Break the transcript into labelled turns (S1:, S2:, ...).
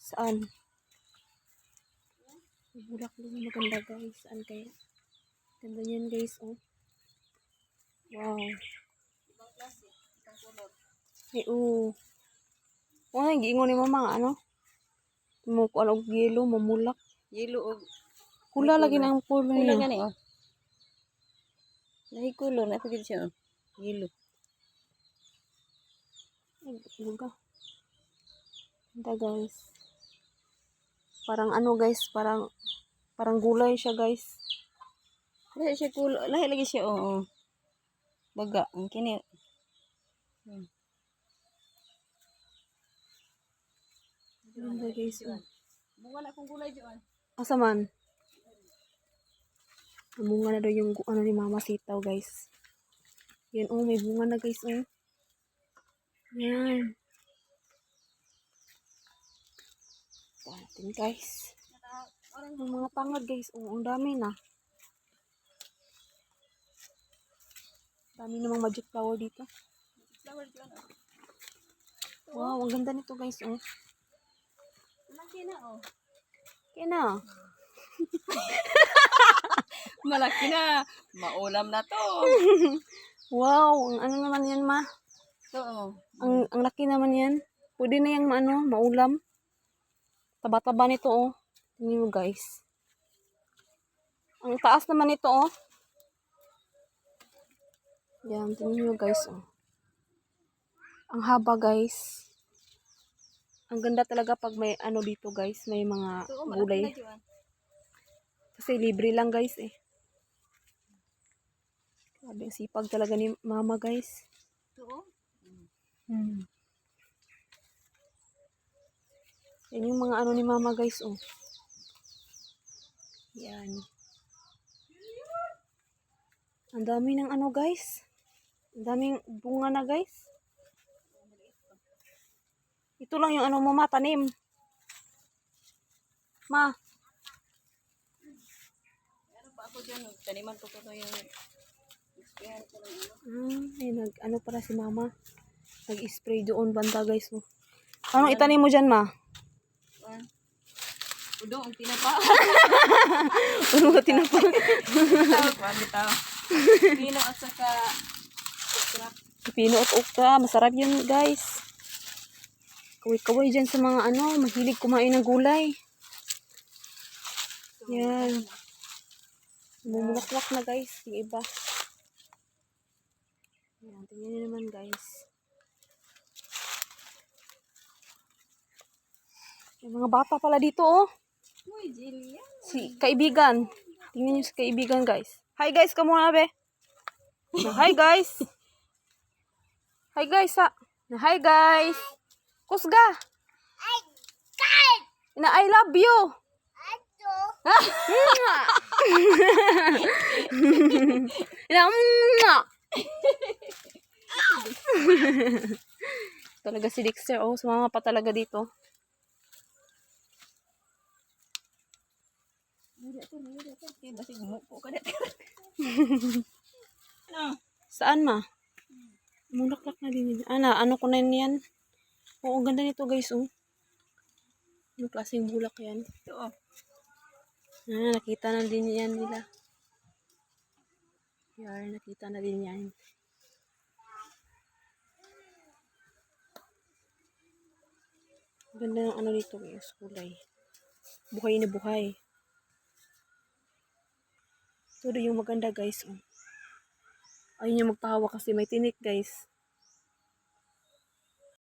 S1: Saan? Bulaklak na maganda guys. Saan kaya? Ganda yan guys, oh. Wow.
S2: Ibang klase, ibang kulor.
S1: Ay, oo. Oh, giingon ni mama nga, ano? Mo ko og yelo, mamulak.
S2: Yellow o
S1: Kula lagi na ang pulo
S2: kulor
S1: niya.
S2: gani oh. Lahi kulor na pagid siya oh. Yellow.
S1: Ay, ano ka? Ganda guys. Parang ano guys, parang gulay siya guys.
S2: Lahi siya kulor, lahi lagi siya oh. Oh. Baga, ang kini.
S1: Ganda guys, oh.
S2: Bunga na kung gulay diyan.
S1: Asa man? Bunga na daw yung ano ni Mama Sitaw guys. Yan, oh, may bunga na guys, oh. Yan. Datin guys. Ang mga tangad guys, oh, ang dami na. Dami namang magic flower dito.
S2: Flower diyan oh.
S1: Wow, ang ganda nito guys, oh.
S2: Malaki na oh.
S1: Kaya na.
S2: Malaki na. Maulam na to.
S1: Wow, ang ano naman yan, ma?
S2: To oh.
S1: Ang laki naman yan. Pwede na yung ano, maulam. Taba-taba nito, oh. Tingnan mo, guys. Ang taas naman nito, oh. Yan, tingnan mo, guys, oh. Ang haba, guys. Ang ganda talaga pag may ano dito, guys. May mga
S2: To,
S1: gulay.
S2: malaki na diyan.
S1: Kasi libre lang, guys, eh. Grabe, ang sipag talaga ni mama, guys.
S2: To oh.
S1: Yan yung mga ano ni mama, guys, oh. Yan. Ang dami ng ano, guys. Ang daming bunga na, guys. Ito lang yung ano mo, ma, tanim. Ma.
S2: Ano pa ako diyan, taniman ko to yung experience ko ng ano.
S1: Ay, ano pala si mama. Nag-spray doon banda, guys. Oh. Anong itanim mo dyan, ma?
S2: Udo, ang tinapa.
S1: Ano ka tinapa?
S2: Bitaw. Pino at saka okra.
S1: Pipino at okra. Masarap yun, guys. Kaway-kaway dyan sa mga ano, mahilig kumain ng gulay. Yan. Mumulaklak na, guys. Yung iba. Yan, tingnan nyo naman, guys. Yung mga bata pala dito, oh.
S2: Uy, Jillian.
S1: Si kaibigan. Tingnan nyo si kaibigan, guys. Hi, guys. Kamu na, be. Hi, guys. Hi, guys, ha. Hi, guys. Kusga.
S3: Ay, guys!
S1: Ina, I love you.
S3: Ato!
S1: Ina, talaga si Dexter, oh. Sumama pa talaga dito.
S2: Basig mupo ka dito.
S1: Saan, ma? Mulaklak na din yun. Ano ko na yan? Oo, ang ganda nito, guys, oh. Yung klaseng bulak yan.
S2: Ito oh.
S1: Nakita na din yan nila. Yan, nakita na din yan. Ang ganda ng ano dito, guys, kulay. Buhay na buhay. Ito yung maganda, guys, oh. Ayun yung magpahawa kasi may tinik, guys.